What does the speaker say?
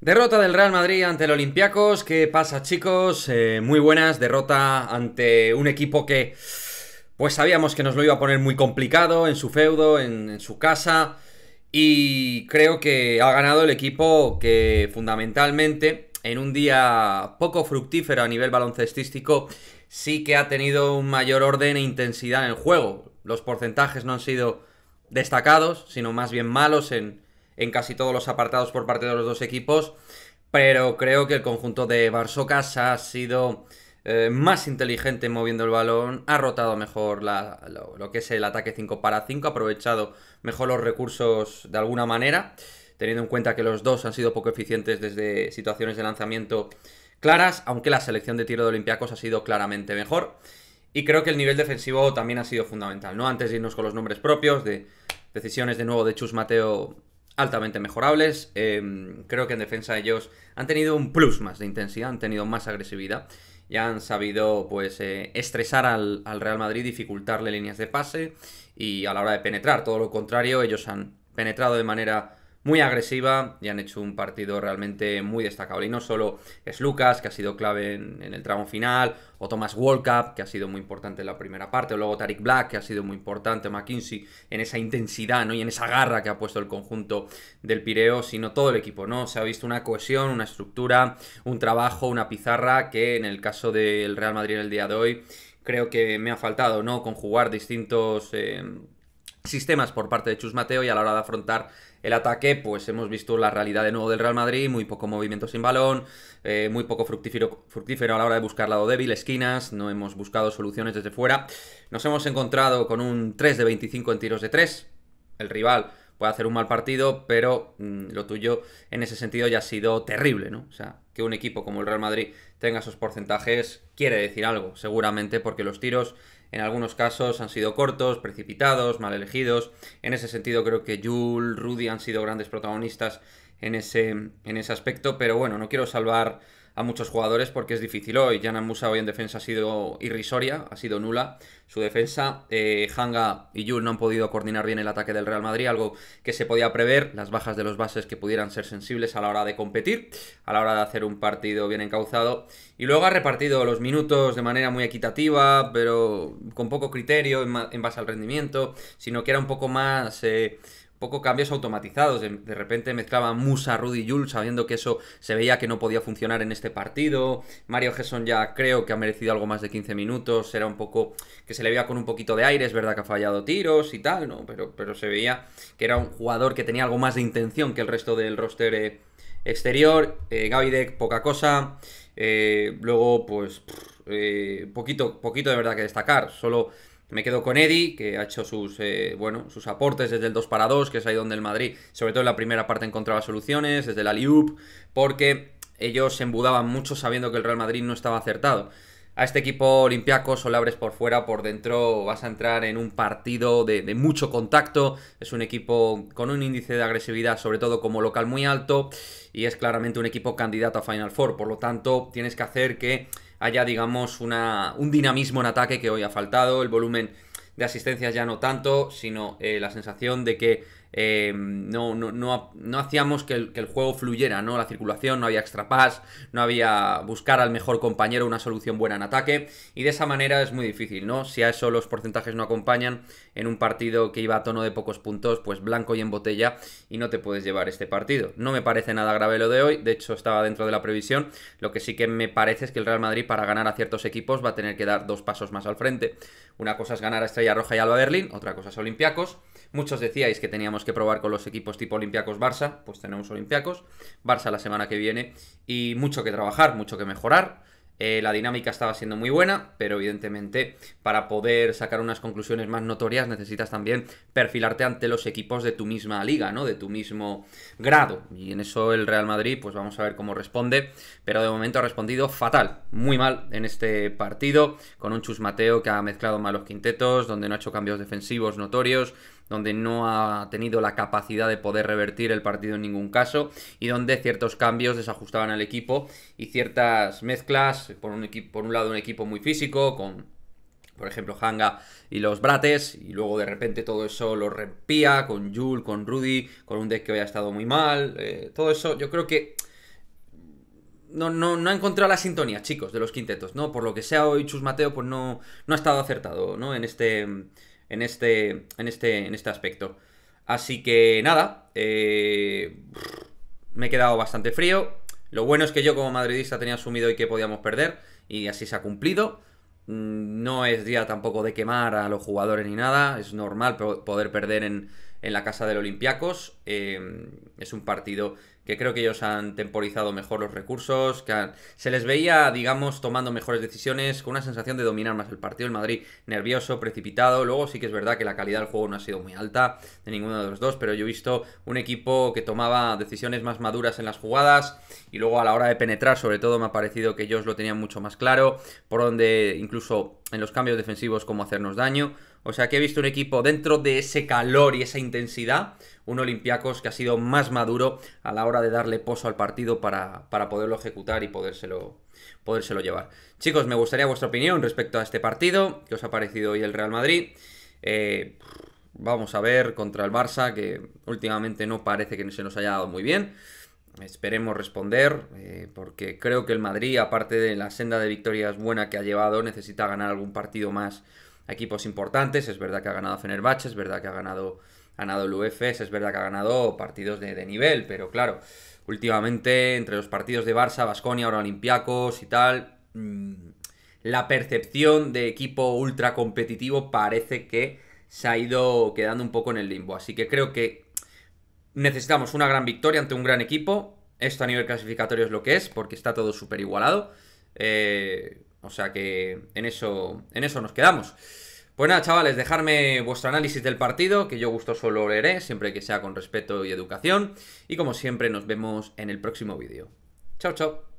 Derrota del Real Madrid ante el Olympiacos. ¿Qué pasa, chicos? Muy buenas. Derrota ante un equipo que pues sabíamos que nos lo iba a poner muy complicado en su feudo, en su casa. Y creo que ha ganado el equipo que fundamentalmente en un día poco fructífero a nivel baloncestístico sí que ha tenido un mayor orden e intensidad en el juego. Los porcentajes no han sido destacados, sino más bien malos en casi todos los apartados por parte de los dos equipos, pero creo que el conjunto de Barsocas ha sido más inteligente moviendo el balón, ha rotado mejor lo que es el ataque 5 para 5, ha aprovechado mejor los recursos de alguna manera, teniendo en cuenta que los dos han sido poco eficientes desde situaciones de lanzamiento claras, aunque la selección de tiro de Olympiacos ha sido claramente mejor. Y creo que el nivel defensivo también ha sido fundamental, ¿no? Antes de irnos con los nombres propios, de decisiones de nuevo de Chus Mateo altamente mejorables. Creo que en defensa ellos han tenido un plus más de intensidad, han tenido más agresividad y han sabido pues estresar al Real Madrid, dificultarle líneas de pase y a la hora de penetrar. Todo lo contrario, ellos han penetrado de manera muy agresiva y han hecho un partido realmente muy destacable. Y no solo es Lucas, que ha sido clave en el tramo final, o Thomas Walkup, que ha sido muy importante en la primera parte, o luego Tariq Black, que ha sido muy importante, McKinsey, en esa intensidad, ¿no? Y en esa garra que ha puesto el conjunto del Pireo, sino todo el equipo, ¿no? Se ha visto una cohesión, una estructura, un trabajo, una pizarra que en el caso del Real Madrid en el día de hoy creo que me ha faltado, ¿no? Conjugar distintos sistemas por parte de Chus Mateo y a la hora de afrontar el ataque, pues hemos visto la realidad de nuevo del Real Madrid, muy poco movimiento sin balón, muy poco fructífero a la hora de buscar lado débil, esquinas, no hemos buscado soluciones desde fuera. Nos hemos encontrado con un 3 de 25 en tiros de 3, el rival puede hacer un mal partido, pero lo tuyo en ese sentido ya ha sido terrible, ¿no? O sea, que un equipo como el Real Madrid tenga esos porcentajes quiere decir algo, seguramente porque los tiros en algunos casos han sido cortos, precipitados, mal elegidos. En ese sentido creo que Jul, Rudy han sido grandes protagonistas en ese aspecto, pero bueno, no quiero salvar a muchos jugadores porque es difícil hoy. Yanan Musa hoy en defensa ha sido irrisoria, ha sido nula su defensa. Hanga y Jul no han podido coordinar bien el ataque del Real Madrid, algo que se podía prever, las bajas de los bases que pudieran ser sensibles a la hora de competir, a la hora de hacer un partido bien encauzado. Y luego ha repartido los minutos de manera muy equitativa, pero con poco criterio en base al rendimiento, sino que era un poco más poco cambios automatizados. De repente mezclaban Musa, Rudy y Jul, sabiendo que eso se veía que no podía funcionar en este partido. Mario Gesson ya creo que ha merecido algo más de 15 minutos. Era un poco que se le veía con un poquito de aire. Es verdad que ha fallado tiros y tal, ¿no? Pero se veía que era un jugador que tenía algo más de intención que el resto del roster exterior. Gavidec, poca cosa. Luego, pues, poquito de verdad que destacar. Solo me quedo con Eddie, que ha hecho sus aportes desde el 2 para 2, que es ahí donde el Madrid, sobre todo en la primera parte, encontraba soluciones, desde el alley-oop, porque ellos se embudaban mucho sabiendo que el Real Madrid no estaba acertado. A este equipo Olympiacos o le abres por fuera, por dentro vas a entrar en un partido de mucho contacto. Es un equipo con un índice de agresividad, sobre todo como local, muy alto, y es claramente un equipo candidato a Final Four. Por lo tanto, tienes que hacer que haya, digamos, un dinamismo en ataque que hoy ha faltado. El volumen de asistencias ya no tanto, sino la sensación de que no hacíamos que el juego fluyera, ¿no? La circulación, no había extra pass, no había buscar al mejor compañero una solución buena en ataque, y de esa manera es muy difícil, ¿no? Si a eso los porcentajes no acompañan en un partido que iba a tono de pocos puntos, pues blanco y en botella, y no te puedes llevar este partido. No me parece nada grave lo de hoy, de hecho estaba dentro de la previsión. Lo que sí que me parece es que el Real Madrid, para ganar a ciertos equipos, va a tener que dar dos pasos más al frente. Una cosa es ganar a Estrella Roja y Alba Berlín, otra cosa es Olympiacos. Muchos decíais que teníamos que probar con los equipos tipo Olympiacos-Barça, pues tenemos Olympiacos, Barça la semana que viene, y mucho que trabajar, mucho que mejorar. La dinámica estaba siendo muy buena, pero evidentemente para poder sacar unas conclusiones más notorias necesitas también perfilarte ante los equipos de tu misma liga, ¿no? De tu mismo grado. Y en eso el Real Madrid, pues vamos a ver cómo responde, pero de momento ha respondido fatal, muy mal en este partido, con un Chus Mateo que ha mezclado malos quintetos, donde no ha hecho cambios defensivos notorios, donde no ha tenido la capacidad de poder revertir el partido en ningún caso, y donde ciertos cambios desajustaban al equipo y ciertas mezclas, por un lado un equipo muy físico, con por ejemplo Hanga y los Brates, y luego de repente todo eso lo rompía con Jul, con Rudy, con un deck que hoy ha estado muy mal, todo eso yo creo que no ha encontrado la sintonía, chicos, de los quintetos, ¿no? Por lo que sea hoy Chus Mateo, pues no ha estado acertado, ¿no? En este aspecto. Así que nada, me he quedado bastante frío. Lo bueno es que yo como madridista tenía asumido hoy que podíamos perder y así se ha cumplido. No es día tampoco de quemar a los jugadores ni nada, es normal poder perder en la casa del Olympiacos. Es un partido que creo que ellos han temporizado mejor los recursos, se les veía, digamos, tomando mejores decisiones, con una sensación de dominar más el partido. El Madrid nervioso, precipitado. Luego sí que es verdad que la calidad del juego no ha sido muy alta de ninguno de los dos, pero yo he visto un equipo que tomaba decisiones más maduras en las jugadas y luego a la hora de penetrar, sobre todo, me ha parecido que ellos lo tenían mucho más claro, por donde incluso en los cambios defensivos cómo hacernos daño. O sea que he visto un equipo dentro de ese calor y esa intensidad, un Olympiacos que ha sido más maduro a la hora de darle poso al partido para poderlo ejecutar y podérselo llevar. Chicos, me gustaría vuestra opinión respecto a este partido. ¿Qué os ha parecido hoy el Real Madrid? Vamos a ver contra el Barça, que últimamente no parece que se nos haya dado muy bien. Esperemos responder, porque creo que el Madrid, aparte de la senda de victorias buena que ha llevado, necesita ganar algún partido más a equipos importantes. Es verdad que ha ganado Fenerbahce, es verdad que ha ganado el UEFES, es verdad que ha ganado partidos de nivel, pero claro, últimamente entre los partidos de Barça, Baskonia, ahora Olympiacos y tal, la percepción de equipo ultra competitivo parece que se ha ido quedando un poco en el limbo. Así que creo que necesitamos una gran victoria ante un gran equipo. Esto a nivel clasificatorio es lo que es, porque está todo súper igualado. O sea que en eso nos quedamos. Pues nada, chavales, dejarme vuestro análisis del partido, que yo gustoso lo leeré, siempre que sea con respeto y educación. Y como siempre, nos vemos en el próximo vídeo. Chao, chao.